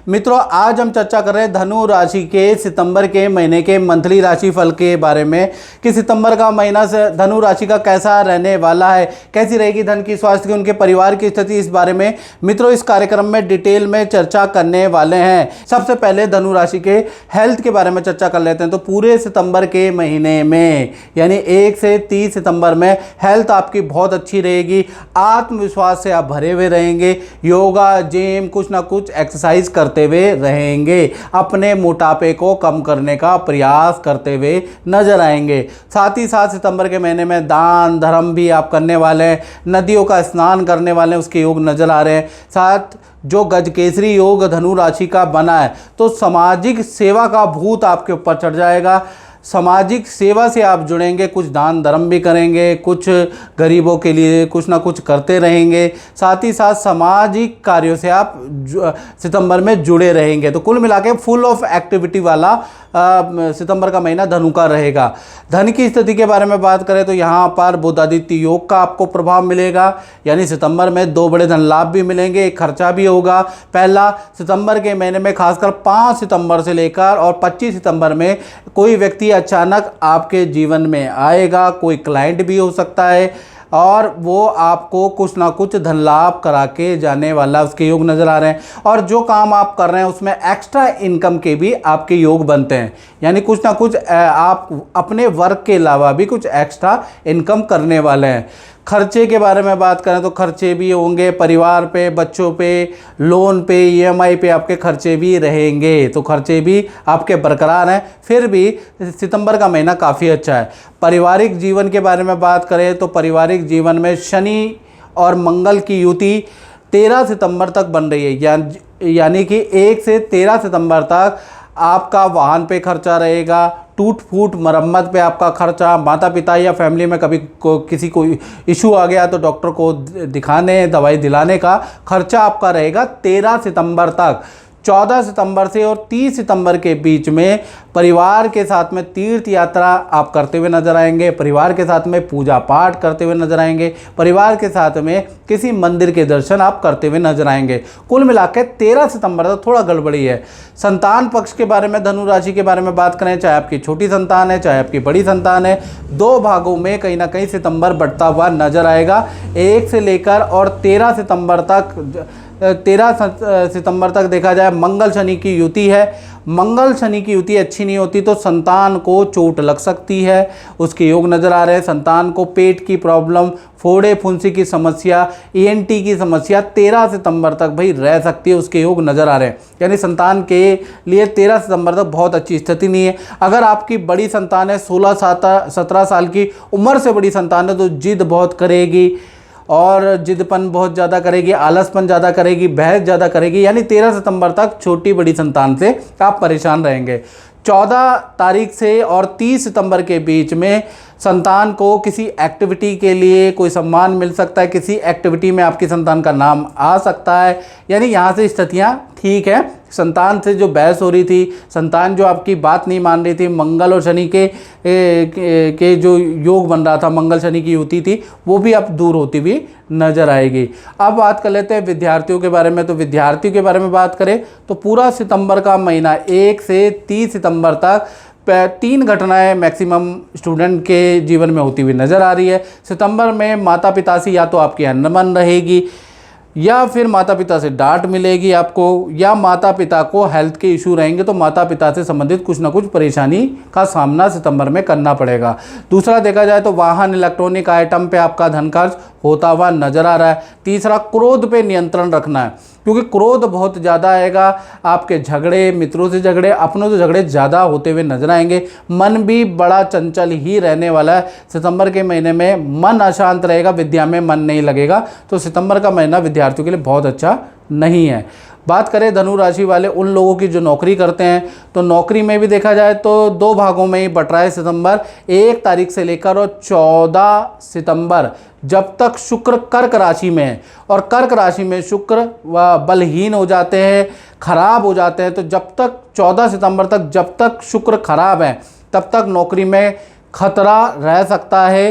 मित्रों, आज हम चर्चा कर रहे हैं धनु राशि के सितंबर के महीने के मंथली राशिफल के बारे में कि सितंबर का महीना से धनु राशि का कैसा रहने वाला है, कैसी रहेगी धन की, स्वास्थ्य की, उनके परिवार की स्थिति। इस बारे में मित्रों इस कार्यक्रम में डिटेल में चर्चा करने वाले हैं। सबसे पहले धनु राशि के हेल्थ के बारे में चर्चा कर लेते हैं। तो पूरे सितंबर के महीने में यानी 1 से 30 सितंबर में हेल्थ आपकी बहुत अच्छी रहेगी। आत्मविश्वास से आप भरे हुए रहेंगे। योगा, जिम, कुछ ना कुछ एक्सरसाइज करते हुए रहेंगे। अपने मोटापे को कम करने का प्रयास करते हुए नजर आएंगे। साथ ही साथ सितंबर के महीने में दान धर्म भी आप करने वाले हैं। नदियों का स्नान करने वाले हैं, उसके योग नजर आ रहे हैं। साथ जो गजकेसरी योग धनु राशि का बना है तो सामाजिक सेवा का भूत आपके ऊपर चढ़ जाएगा। सामाजिक सेवा से आप जुड़ेंगे, कुछ दान धर्म भी करेंगे, कुछ गरीबों के लिए कुछ ना कुछ करते रहेंगे। साथ ही साथ सामाजिक कार्यों से आप सितंबर में जुड़े रहेंगे। तो कुल मिला के फुल ऑफ एक्टिविटी वाला सितंबर का महीना धनु का रहेगा। धन की स्थिति के बारे में बात करें तो यहाँ पर बुध आदित्य योग का आपको प्रभाव मिलेगा, यानी सितंबर में 2 बड़े धन लाभ भी मिलेंगे, एक खर्चा भी होगा। पहला, सितंबर के महीने में खासकर 5 सितंबर से लेकर और 25 सितंबर में कोई व्यक्ति अचानक आपके जीवन में आएगा। कोई क्लाइंट भी हो सकता है और वो आपको कुछ ना कुछ धन लाभ करा के जाने वाला, उसके योग नज़र आ रहे हैं। और जो काम आप कर रहे हैं उसमें एक्स्ट्रा इनकम के भी आपके योग बनते हैं, यानी कुछ ना कुछ आप अपने वर्क के अलावा भी कुछ एक्स्ट्रा इनकम करने वाले हैं। खर्चे के बारे में बात करें तो खर्चे भी होंगे, परिवार पे, बच्चों पे, लोन पे, ईएमआई पे आपके खर्चे भी रहेंगे। तो खर्चे भी आपके बरकरार हैं। फिर भी सितंबर का महीना काफ़ी अच्छा है। पारिवारिक जीवन के बारे में बात करें तो पारिवारिक जीवन में शनि और मंगल की युति 13 सितंबर तक बन रही है, यानी कि 1 से 13 सितंबर तक आपका वाहन पे खर्चा रहेगा, टूट फूट मरम्मत पे आपका खर्चा, माता पिता या फैमिली में कभी किसी को इशू आ गया तो डॉक्टर को दिखाने, दवाई दिलाने का खर्चा आपका रहेगा 13 सितंबर तक। 14 सितंबर से और 30 सितंबर के बीच में परिवार के साथ में तीर्थ यात्रा आप करते हुए नजर आएंगे। परिवार के साथ में पूजा पाठ करते हुए नजर आएंगे। परिवार के साथ में किसी मंदिर के दर्शन आप करते हुए नजर आएंगे। कुल मिलाकर 13 सितंबर तक थोड़ा गड़बड़ी है। संतान पक्ष के बारे में धनु राशि के बारे में बात करें, चाहे आपकी छोटी संतान है चाहे आपकी बड़ी संतान है, 2 भागों में कहीं ना कहीं सितंबर बढ़ता हुआ नजर आएगा। 1 से लेकर और 13 सितंबर तक देखा जाए मंगल शनि की युति है। मंगल शनि की युति अच्छी नहीं होती तो संतान को चोट लग सकती है, उसके योग नज़र आ रहे हैं। संतान को पेट की प्रॉब्लम, फोड़े फुंसी की समस्या, ईएनटी की समस्या 13 सितंबर तक भाई रह सकती है, उसके योग नज़र आ रहे हैं। यानी संतान के लिए 13 सितंबर तक बहुत अच्छी स्थिति नहीं है। अगर आपकी बड़ी संतान है, 16-17 साल की उम्र से बड़ी संतान है, तो जिद बहुत करेगी और जिदपन बहुत ज़्यादा करेगी, आलसपन ज़्यादा करेगी, बहस ज़्यादा करेगी। यानी 13 सितंबर तक छोटी बड़ी संतान से आप परेशान रहेंगे। 14 तारीख से और 30 सितंबर के बीच में संतान को किसी एक्टिविटी के लिए कोई सम्मान मिल सकता है, किसी एक्टिविटी में आपकी संतान का नाम आ सकता है। यानी यहाँ से स्थितियाँ ठीक है। संतान से जो बहस हो रही थी, संतान जो आपकी बात नहीं मान रही थी, मंगल और शनि के जो योग बन रहा था, मंगल शनि की युति थी, वो भी अब दूर होती हुई नजर आएगी। अब बात कर लेते हैं विद्यार्थियों के बारे में। तो विद्यार्थियों के बारे में बात करें तो पूरा सितंबर का महीना 1 से 30 सितंबर तक 3 घटनाएं मैक्सिमम स्टूडेंट के जीवन में होती हुई नज़र आ रही है। सितंबर में माता पिता से या तो आपकी अनबन रहेगी, या फिर माता पिता से डांट मिलेगी आपको, या माता पिता को हेल्थ के इशू रहेंगे तो माता पिता से संबंधित कुछ ना कुछ परेशानी का सामना सितंबर में करना पड़ेगा। दूसरा देखा जाए तो वाहन, इलेक्ट्रॉनिक आइटम पे आपका धन खर्च होता हुआ नजर आ रहा है। तीसरा, क्रोध पे नियंत्रण रखना है, क्योंकि क्रोध बहुत ज़्यादा आएगा। आपके झगड़े, मित्रों से झगड़े, अपनों से झगड़े ज़्यादा होते हुए नजर आएंगे। मन भी बड़ा चंचल ही रहने वाला है। सितंबर के महीने में मन अशांत रहेगा, विद्या में मन नहीं लगेगा। तो सितंबर का महीना विद्यार्थियों के लिए बहुत अच्छा नहीं है। बात करें धनु राशि वाले उन लोगों की जो नौकरी करते हैं, तो नौकरी में भी देखा जाए तो 2 भागों में ही बट रहा है सितंबर। 1 तारीख से लेकर और 14 सितंबर, जब तक शुक्र कर्क राशि में है, और कर्क राशि में शुक्र बलहीन हो जाते हैं, खराब हो जाते हैं। तो जब तक 14 सितंबर तक जब तक शुक्र खराब है तब तक नौकरी में खतरा रह सकता है।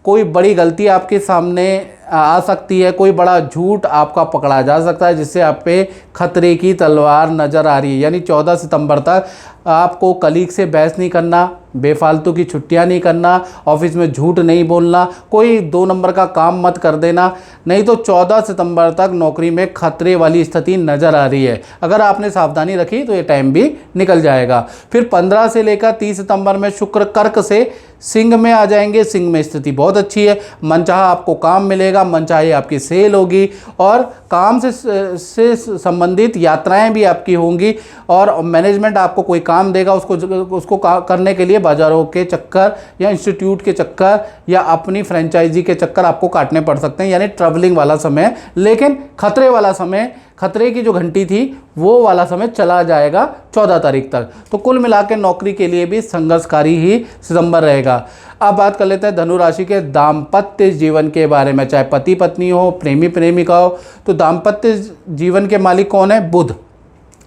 कोई बड़ी गलती आपके सामने आ सकती है, कोई बड़ा झूठ आपका पकड़ा जा सकता है, जिससे आप पे खतरे की तलवार नज़र आ रही है। यानी 14 सितंबर तक आपको कलीग से बहस नहीं करना, बेफालतू की छुट्टियां नहीं करना, ऑफिस में झूठ नहीं बोलना, कोई 2 नंबर का काम मत कर देना, नहीं तो 14 सितंबर तक नौकरी में खतरे वाली स्थिति नज़र आ रही है। अगर आपने सावधानी रखी तो ये टाइम भी निकल जाएगा। फिर 15 से लेकर 30 सितंबर में शुक्र कर्क से सिंह में आ जाएंगे। सिंह में स्थिति बहुत अच्छी है, मनचाहा आपको काम मिलेगा, मनचाही आपकी सेल होगी और काम से संबंधित यात्राएं भी आपकी होंगी और मैनेजमेंट आपको कोई काम देगा, उसको करने के लिए बाज़ारों के चक्कर या इंस्टीट्यूट के चक्कर या अपनी फ्रेंचाइजी के चक्कर आपको काटने पड़ सकते हैं। यानी ट्रैवलिंग वाला समय, लेकिन खतरे वाला समय, खतरे की जो घंटी थी वो वाला समय चला जाएगा 14 तारीख तक। तो कुल मिला के नौकरी के लिए भी संघर्षकारी ही सितंबर रहेगा। अब बात कर लेते हैं धनु राशि के दाम्पत्य जीवन के बारे में। चाहे पति पत्नी हो, प्रेमी प्रेमिका हो, तो दाम्पत्य जीवन के मालिक कौन है? बुध।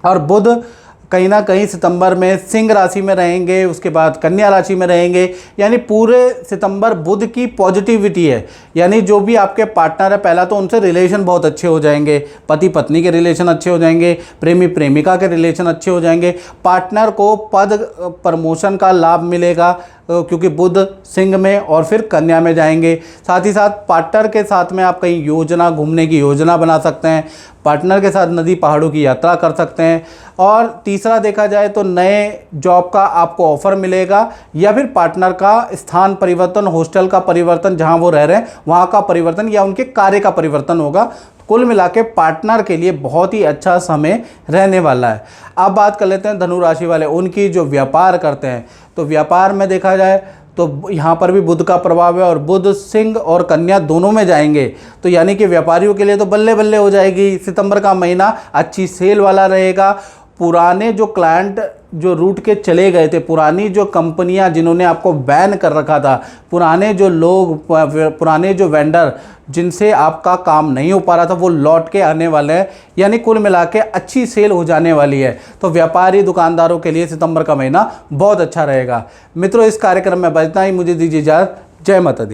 और बुध कहीं ना कहीं सितंबर में सिंह राशि में रहेंगे, उसके बाद कन्या राशि में रहेंगे। यानी पूरे सितंबर बुध की पॉजिटिविटी है। यानी जो भी आपके पार्टनर है, पहला तो उनसे रिलेशन बहुत अच्छे हो जाएंगे, पति पत्नी के रिलेशन अच्छे हो जाएंगे, प्रेमी प्रेमिका के रिलेशन अच्छे हो जाएंगे, पार्टनर को पद प्रमोशन का लाभ मिलेगा क्योंकि बुध सिंह में और फिर कन्या में जाएंगे। साथ ही साथ पार्टनर के साथ में आप कहीं योजना, घूमने की योजना बना सकते हैं, पार्टनर के साथ नदी पहाड़ों की यात्रा कर सकते हैं। और तीसरा देखा जाए तो नए जॉब का आपको ऑफर मिलेगा या फिर पार्टनर का स्थान परिवर्तन, हॉस्टल का परिवर्तन, जहां वो रह रहे हैं वहां का परिवर्तन या उनके कार्य का परिवर्तन होगा। कुल मिला के पार्टनर के लिए बहुत ही अच्छा समय रहने वाला है। अब बात कर लेते हैं धनु राशि वाले उनकी जो व्यापार करते हैं। तो व्यापार में देखा जाए तो यहाँ पर भी बुध का प्रभाव है और बुध सिंह और कन्या दोनों में जाएंगे। तो यानी कि व्यापारियों के लिए तो बल्ले बल्ले हो जाएगी। सितंबर का महीना अच्छी सेल वाला रहेगा। पुराने जो क्लाइंट जो रूट के चले गए थे, पुरानी जो कंपनियां जिन्होंने आपको बैन कर रखा था, पुराने जो लोग, पुराने जो वेंडर जिनसे आपका काम नहीं हो पा रहा था, वो लौट के आने वाले हैं। यानी कुल मिला के अच्छी सेल हो जाने वाली है। तो व्यापारी दुकानदारों के लिए सितंबर का महीना बहुत अच्छा रहेगा। मित्रों, इस कार्यक्रम में बस इतना ही। मुझे दीजिए इजाज़त। जय माता दी।